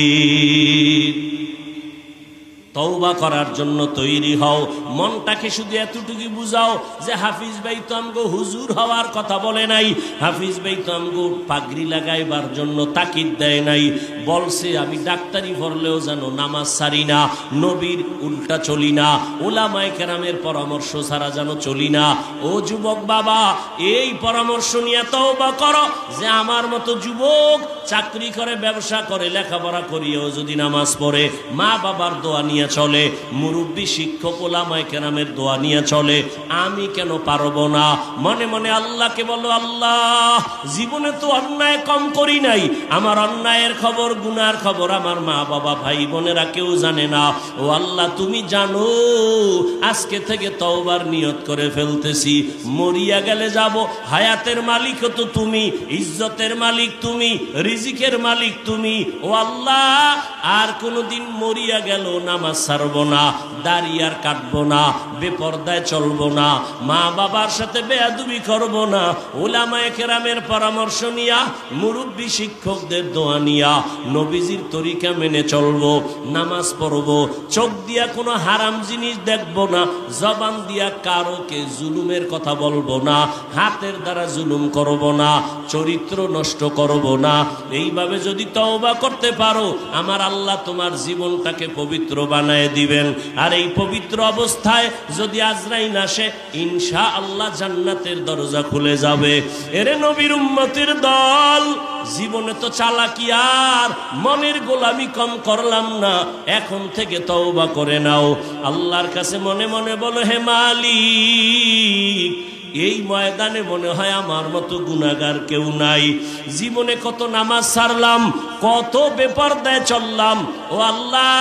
তওবা করার জন্য তৈরি হও। মনটাকে শুধু এতটুকু বুঝাও যে হাফিজ ভাই তো আমগো হুজুর হওয়ার কথা বলে নাই, হাফিজ ভাই তো আমগো পাগড়ি লাগাইবার জন্য তাকিদ দেয় নাই, বলছে আমি ডাক্তারি পড়লেও যেন নামাজ ছাড়ি না, নবীর উল্টা চলি না, ওলামায়ে কেরামের পরামর্শ ছাড়া যেন চলি না। ও যুবক বাবা, এই পরামর্শ নিয়ে তওবা করো যে আমার মতো যুবক চাকরি করে, ব্যবসা করে, লেখাপড়া করিয়েও যদি নামাজ পড়ে, মা বাবার দোয়া নিয়ে চলে, মুরব্বী শিক্ষক ওলামায়ে কেরামের দোয়া নিয়ে চলে, আমি কেন পারবো না? মনে মনে আল্লাহকে বলো, আল্লাহ জীবনে তো অন্যায় কম করি নাই, আমার অন্যায়ের খবর, গুনার খবর আমার মা বাবা ভাই বোনেরা কেউ জানে না। ও আল্লাহ তুমি জানো, আজকে থেকে তওবার নিয়ত করে ফেলতেছি, মরিয়া গেলে যাব, হায়াতের মালিক তো তুমি, ইজ্জতের মালিক তুমি, রিজিকের মালিক তুমি। ও আল্লাহ আর কোনোদিন মরিয়া গেল নামাজ ছাড়বো না, দাড়ি আর কাটবো না, বেপরদায় চলবো না, মা বাবার সাথে বেয়াদবি করবো না, ওলামায়ে কেরামের পরামর্শ নিয়া, মুরব্বী শিক্ষকদের দোয়া নিয়া নবীজির তরিকা মেনে চলবো, নামাজ পড়বো, চোখ দিয়া কোনো হারাম জিনিস দেখবো না, জবান দিয়া কারোকে জুলুমের কথা বলবো না, হাতের দ্বারা জুলুম করবো না, চরিত্র নষ্ট করবো না। এইভাবে যদি তওবা করতে পারো আমার আল্লাহ তোমার জীবনটাকে পবিত্র বানায় দিবেন। আর এই পবিত্র অবস্থায় যদি আজরাইল আসে ইনশাআল্লাহ জান্নাতের দরজা খুলে যাবে। এরে নবীর উম্মতের দল, জীবনে তো চালাকি আর মনের গোলামি কম করলাম না, এখন থেকে তওবা করে নাও। আল্লাহর কাছে মনে মনে বলো, হে মালিক এই ময়দানে মনে হয় আমার মতো গুনাহগার কেউ নাই, জীবনে কত নামাজ ছাড়লাম, কত বেপরদায় চললাম, ও আল্লাহ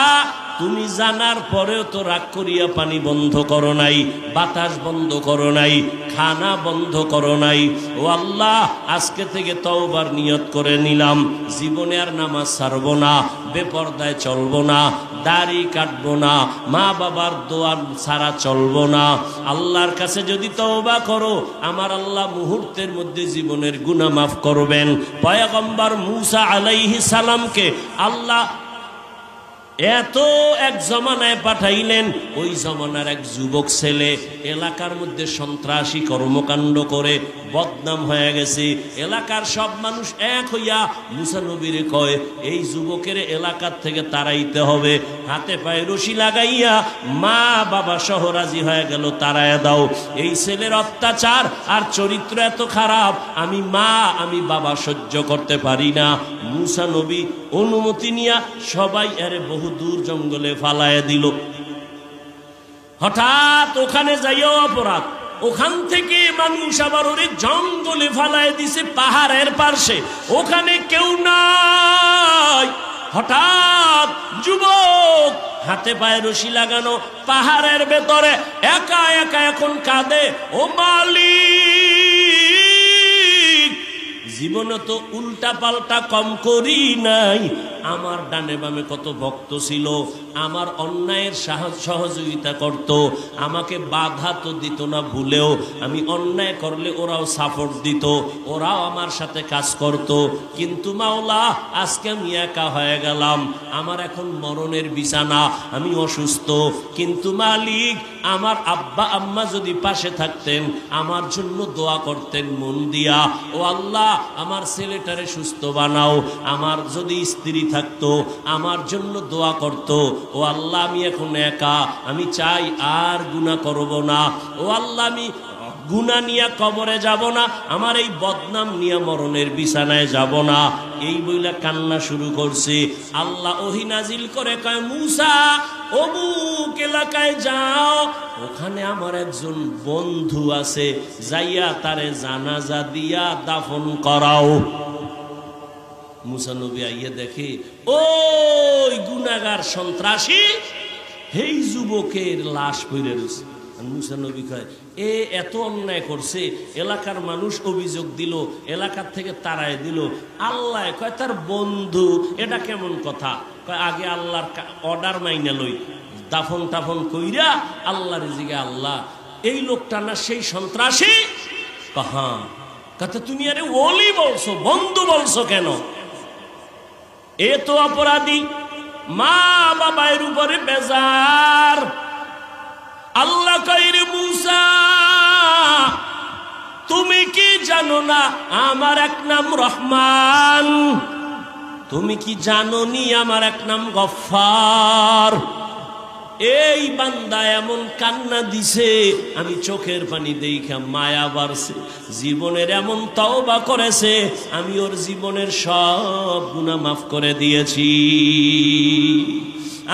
তুমি জানার পরেও তো রাগ করিয়া পানি বন্ধ করো নাই, বাতাস বন্ধ করো নাই, খানা বন্ধ করো নাই। ও আল্লাহ আজকে থেকে তওবার নিয়ত করে নিলাম, জীবনে আর নামাজ ছাড়বো না, বেপরদায় চলবো না, দাড়ি কাটবো না, মা বাবার দোয়া ছাড়া চলবো না। আল্লাহর কাছে যদি তওবা করো আমার আল্লাহ মুহূর্তের মধ্যে জীবনের গুনাহ মাফ করবেন। পয়গম্বর মূসা আলাইহিস সালামকে আল্লাহ এত এক জমানায় পাঠাইলেন, ওই জমানার এক যুবক ছেলে এলাকার মধ্যে সন্ত্রাসী কর্মকাণ্ড করে বদনাম হয়ে গেছে। এলাকার সব মানুষ এক হইয়া মুসা নবীরে কয় এই যুবকের এলাকার থেকে তাড়াইতে হবে। হাতে পায়ে রশি লাগাইয়া মা বাবা সহ রাজি হয়ে গেল, তাড়াইয়া দাও, এই ছেলের অত্যাচার আর চরিত্র এত খারাপ, আমি মা আমি বাবা সহ্য করতে পারি না। মুসা নবী অনুমতি নিয়া সবাই এরে বহু দূর জঙ্গলে ফালাইয়া দিল। হঠাৎ ওখানে যাইও অপরাধ, ওখান থেকে মানুষ আবার ওরে জঙ্গলে ফালাইয়া দিছে পাহাড়ের পার্শ্বে, ওখানে কেউ নাই। হঠাৎ যুবক হাতে পায়ে রশি লাগানো পাহাড়ের ভেতরে একা একা এখন কাঁদে, ও মালিক জীবনে তো উল্টা পাল্টা কম করি নাই, আমার ডানে বামে কত ভক্ত ছিল, আমার অন্যায়ের সহযোগিতা করত, আমাকে বাধা তো দিত না, ভুলেও আমি অন্যায় করলে ওরাও সাপোর্ট দিত, ওরাও আমার সাথে কাজ করত। কিন্তু মাওলা আজকে আমি একা হয়ে গেলাম, আমার এখন মরণের বিছানা, আমি অসুস্থ, কিন্তু মালিক আমার আব্বা আম্মা যদি পাশে থাকতেন, আমার জন্য দোয়া করতেন মন দিয়া, ও আল্লাহ আমার ছেলেটারে সুস্থ বানাও, আমার যদি স্ত্রী থাকতো আমার জন্য দোয়া করতো, ও আল্লাহ আমি এখন একা, আমি চাই আর গুনাহ করব না, ও আল্লাহ আমি গুনাহ নিয়ে কবরে যাব না, আমার এই বদনাম নিয়ে মরণের বিছানায় যাব না। এই বইলা কান্না শুরু করছে। আল্লাহ ওহী নাজিল করে কয়, মূসা অমুক এলাকায় যাও, ওখানে আমার একজন বন্ধু আছে, যাইয়া তারে জানাজা দিয়া দাফন করাও। মূসা নবী আইয়া দেখে ওই গুনাহগার সন্ত্রাসী এই যুবকের লাশ পড়ে রয়েছে। মুসা নবী কয় এত অন্যায় করছে, এলাকার মানুষ অভিযোগ দিল, এলাকার থেকে তাড়ায় দিল, আল্লাহ কয় তার বন্ধু, এটা কেমন কথা? কয় আগে আল্লাহর অর্ডার মাইনা লই, দাফন টাফন কইরা আল্লাহর জিগে আল্লাহ এই লোকটা না সেই সন্ত্রাসী? হ্যাঁ। কথা তুমি আরে ওলি বলছো, বন্ধু বলছো কেন? এ তো অপরাধী, মা বাবার উপরে বেজার। আল্লাহ কইরে মুসা তুমি কি জানো না আমার এক নাম রহমান? তুমি কি জানো নি আমার এক নাম গফফার? এই বান্দা এমন কান্না দিছে, আমি চোখের পানি দেখা মায়া বাড়ছে, জীবনের এমন তওবা করেছে, আমি ওর জীবনের সব গুনাহ মাফ করে দিয়েছি।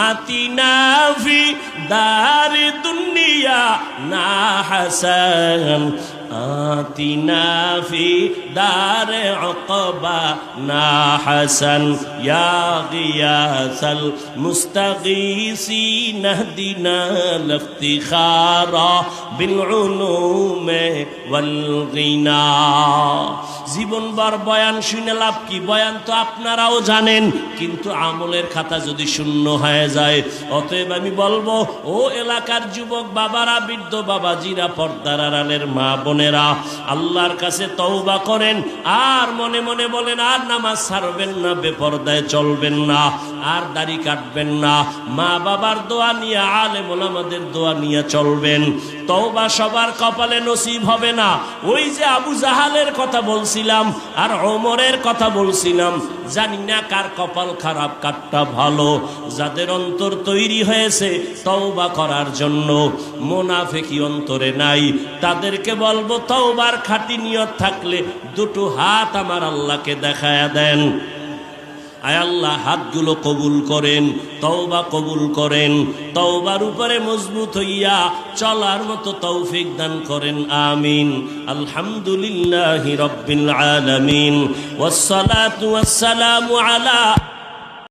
আতিনা ফি দারি দুনিয়া না হাসান, আতিনা ফি দারে উকবা না হাসান, ইয়া গিয়াসাল মুস্তাগীসিন ইহদিনা লিফতিখারা বিল উলুমে ওয়াল গিনা। জীবনভর বয়ান শুনে লাভ কি? বয়ান তো আপনারাও জানেন, কিন্তু আমলের খাতা যদি শূন্য হয়ে যায়। অতএব আমি বলবো, ও এলাকার যুবক বাবারা, বৃদ্ধ বাবাজিরা, পর্দার আড়ালের মা বোনেরা, আল্লাহর কাছে তওবা করেন, আর মনে মনে বলেন আর নামাজ ছাড়বেন না, বেপরদায় চলবেন না, আর দাড়ি কাটবেন না, মা বাবার দোয়া নিয়ে, আলেম ওলামাদের দোয়া নিয়ে চলবেন। তওবা সবার কপালে নসিব হবে না। ওই যে আবু জাহালের কথা বলছিলাম আর ওমরের কথা বলছিলাম, জানি না কার কপাল খারাপ কারটা ভালো। যাদের অন্তর তৈরি হয়েছে তওবা করার জন্য, মুনাফিকি অন্তরে নাই, তাদেরকে বলবো তওবার খাঁটি নিয়ত থাকলে দুটো হাত আমার আল্লাহকে দেখায়া দেন। আয় আল্লাহ হাতগুলো কবুল করেন, তওবা কবুল করেন, তওবার উপরে মজবুত হইয়া চলার মতো তৌফিক দান করেন, আমিন। আলহামদুলিল্লাহি রাব্বিল আলামিন, ওয়াসসালাতু ওয়াসসালামু আলা